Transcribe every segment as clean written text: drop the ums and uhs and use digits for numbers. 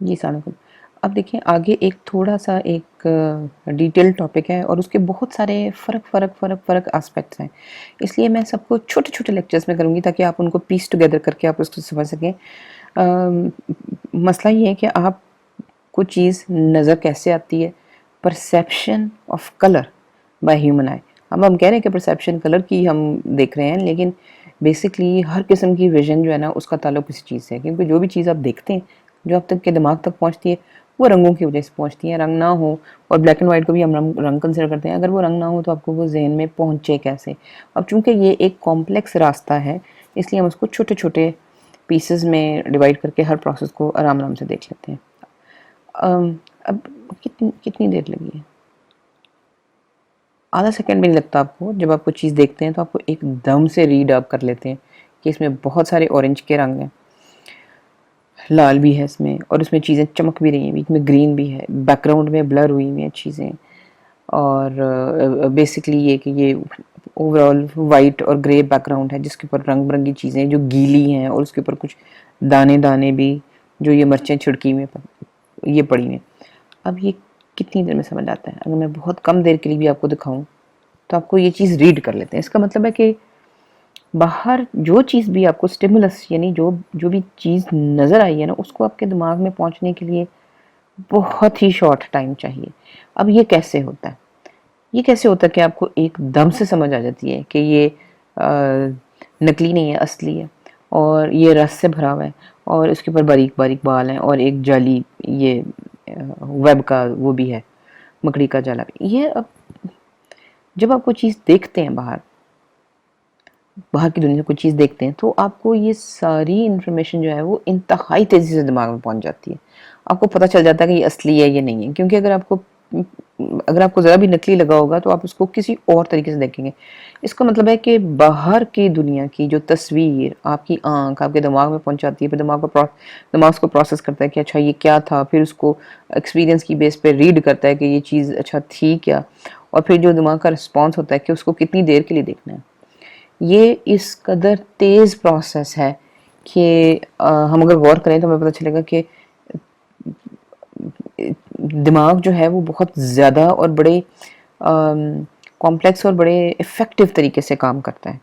जी सलामकुम। अब देखिए आगे एक थोड़ा-सा एक डिटेल टॉपिक है और उसके बहुत सारे फ़र्क एस्पेक्ट्स हैं। इसलिए मैं सबको छोटे-छोटे लेक्चर्स में करूँगी ताकि आप उनको पीस टुगेदर करके आप उसको समझ सकें। अम, मसला ये है कि आपको चीज़ नज़र कैसे आती है? Perception of colour by human आई। अब हम कह रहे हैं कि परसेप्शन कलर की हम देख रहे हैं, लेकिन बेसिकली हर किस्म की विज़न जो है ना उसका ताल्लुक किसी चीज़ से है, क्योंकि जो भी चीज़ आप देखते हैं, जो आप तक के दिमाग तक पहुँचती है, वो रंगों की वजह से पहुँचती है। रंग ना हो, और ब्लैक एंड व्हाइट को भी हम रंग कंसिडर करते हैं, अगर वो रंग ना हो तो आपको वो ज़हन में पहुँचे कैसे? अब चूँकि ये एक कॉम्प्लेक्स रास्ता है, इसलिए हम उसको छोटे-छोटे पीसेस में डिवाइड करके हर प्रोसेस को आराम-आराम से देख लेते हैं। अब कितनी कितनी देर लगी है? आधा सेकंड भी नहीं लगता आपको। जब आप कुछ चीज़ देखते हैं तो आपको एकदम से रीड आप कर लेते हैं कि इसमें बहुत सारे ऑरेंज के रंग हैं, लाल भी है इसमें, और इसमें चीज़ें चमक भी रही हैं, बीच में ग्रीन भी है, बैकग्राउंड में ब्लर हुई हुई हैं चीज़ें, और बेसिकली ये कि ये ओवरऑल वाइट और ग्रे बैकग्राउंड है जिसके ऊपर रंग बिरंगी चीज़ें जो गीली हैं, और उसके ऊपर कुछ दाने दाने भी, जो ये मिर्चें छिड़की हुई ये पड़ी हुई हैं। अब ये कितनी देर में समझ आता है? अगर मैं बहुत कम देर के लिए भी आपको दिखाऊं तो आपको ये चीज़ रीड कर लेते हैं। इसका मतलब है कि बाहर जो चीज़ भी आपको स्टिमुलस, यानी जो जो भी चीज़ नज़र आई है ना, उसको आपके दिमाग में पहुंचने के लिए बहुत ही शॉर्ट टाइम चाहिए। अब ये कैसे होता है? ये कैसे होता है कि आपको एकदम से समझ आ जाती है कि ये नकली नहीं है, असली है, और ये रस से भरा हुआ है, और इसके ऊपर बारीक बारीक बाल हैं, और एक जाली, ये वेब का वो भी है, मकड़ी का जाला भी। ये अब जब आप कोई चीज़ देखते हैं, बाहर की दुनिया से कोई चीज़ देखते हैं, तो आपको ये सारी इन्फॉर्मेशन जो है वो इंतहाई तेज़ी से दिमाग में पहुंच जाती है। आपको पता चल जाता है कि ये असली है, ये नहीं है, क्योंकि अगर आपको ज़रा भी नकली लगा होगा तो आप उसको किसी और तरीके से देखेंगे। इसका मतलब है कि बाहर की दुनिया की जो तस्वीर आपकी आँख आपके दिमाग में पहुँचाती है, फिर दिमाग उसको प्रोसेस करता है कि अच्छा ये क्या था, फिर उसको एक्सपीरियंस की बेस पे रीड करता है कि ये चीज़ अच्छा थी क्या, और फिर जो दिमाग का रिस्पॉन्स होता है कि उसको कितनी देर के लिए देखना है। ये इस कदर तेज़ प्रोसेस है कि हम अगर गौर करें तो हमें पता चलेगा कि दिमाग जो है वो बहुत ज़्यादा और बड़े कॉम्प्लेक्स और बड़े इफ़ेक्टिव तरीके से काम करता है,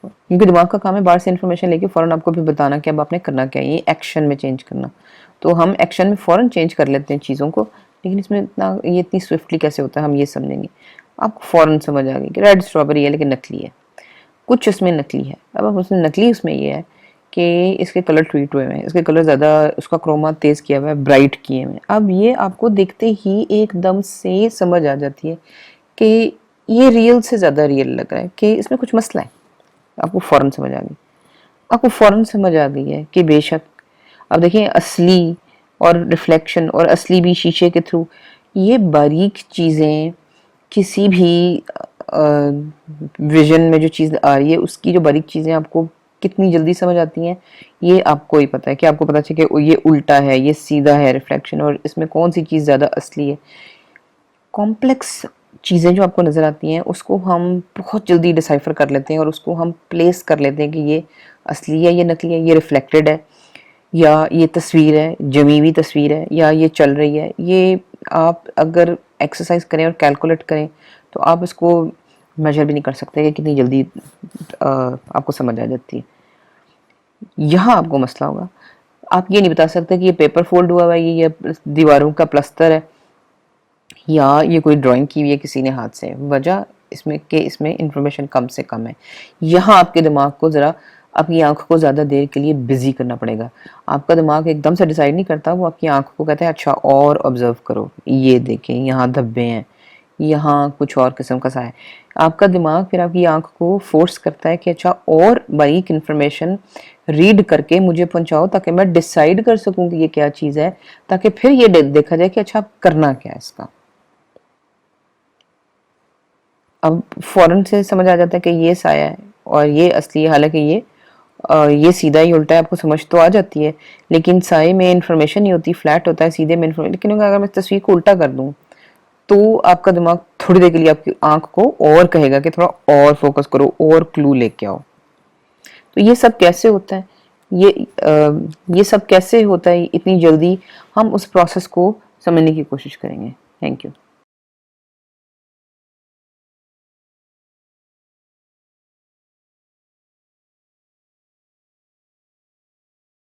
क्योंकि दिमाग का काम है बाहर से इन्फॉर्मेशन लेके फ़ौरन आपको भी बताना कि अब आपने करना क्या है, ये एक्शन में चेंज करना। तो हम एक्शन में फ़ौरन चेंज कर लेते हैं चीज़ों को, लेकिन इसमें ये इतनी स्विफ्टली कैसे होता है, हम ये समझेंगे। आपको फ़ौरन समझ आ गई कि रेड स्ट्रॉबेरी है लेकिन नकली है, कुछ उसमें नकली है। अब उसमें नकली उसमें ये है कि इसके कलर ट्रीट हुए हैं, इसके कलर ज़्यादा, उसका क्रोमा तेज़ किया हुआ है, ब्राइट किए हुए हैं। अब ये आपको देखते ही एकदम से समझ आ जाती है कि ये रियल से ज़्यादा रियल लग रहा है, कि इसमें कुछ मसला है। आपको फ़ौरन समझ आ गई। आपको फ़ौरन समझ आ गई है कि बेशक, अब देखिए असली और रिफ्लेक्शन और असली भी शीशे के थ्रू, ये बारीक चीज़ें किसी भी विजन में जो चीज़ आ रही है उसकी जो बारीक चीज़ें आपको कितनी जल्दी समझ आती हैं, ये आपको ही पता है। कि आपको पता चले कि ये उल्टा है, ये सीधा है रिफ्लेक्शन, और इसमें कौन सी चीज़ ज़्यादा असली है। कॉम्प्लेक्स चीज़ें जो आपको नज़र आती हैं उसको हम बहुत जल्दी डिसाइफर कर लेते हैं, और उसको हम प्लेस कर लेते हैं कि ये असली है, ये नकली है, ये रिफ्लेक्टेड है, या ये तस्वीर है, जमी हुई तस्वीर है, या ये चल रही है। ये आप अगर एक्सरसाइज करें और कैलकुलेट करें तो आप इसको मेजर भी नहीं कर सकते कि कितनी जल्दी आपको समझ आ जाती है। यहाँ आपको मसला होगा। आप ये नहीं बता सकते कि ये पेपर फोल्ड हुआ हुआ है, ये दीवारों का प्लस्तर है, या ये कोई ड्राइंग की हुई है किसी ने हाथ से। वजह इसमें कि इसमें इंफॉर्मेशन कम से कम है। यहाँ आपके दिमाग को ज़रा अपनी आंख को ज़्यादा देर के लिए बिजी करना पड़ेगा। आपका दिमाग एकदम से डिसाइड नहीं करता, वो आपकी आंख को कहता है अच्छा और ऑब्जर्व करो, ये देखें यहाँ धब्बे हैं, यहाँ कुछ और किस्म का सा है। आपका दिमाग फिर आपकी आंख को फोर्स करता है कि अच्छा और बारीक इंफॉर्मेशन रीड करके मुझे पहुंचाओ, ताकि मैं डिसाइड कर सकूं कि ये क्या चीज़ है, ताकि फिर ये देखा जाए कि अच्छा करना क्या है इसका। अब फौरन से समझ आ जाता है कि ये साया है और ये असली है, हालांकि ये सीधा ही उल्टा है, आपको समझ तो आ जाती है, लेकिन साए में इंफॉर्मेशन नहीं होती, फ्लैट होता है, सीधे में इंफॉर्मेशन। लेकिन अगर मैं तस्वीर को उल्टा कर दूं तो आपका दिमाग थोड़ी देर के लिए आपकी आंख को और कहेगा कि थोड़ा और फोकस करो और क्लू लेके आओ। तो ये सब कैसे होता है? ये सब कैसे होता है इतनी जल्दी, हम उस प्रोसेस को समझने की कोशिश करेंगे। Thank you.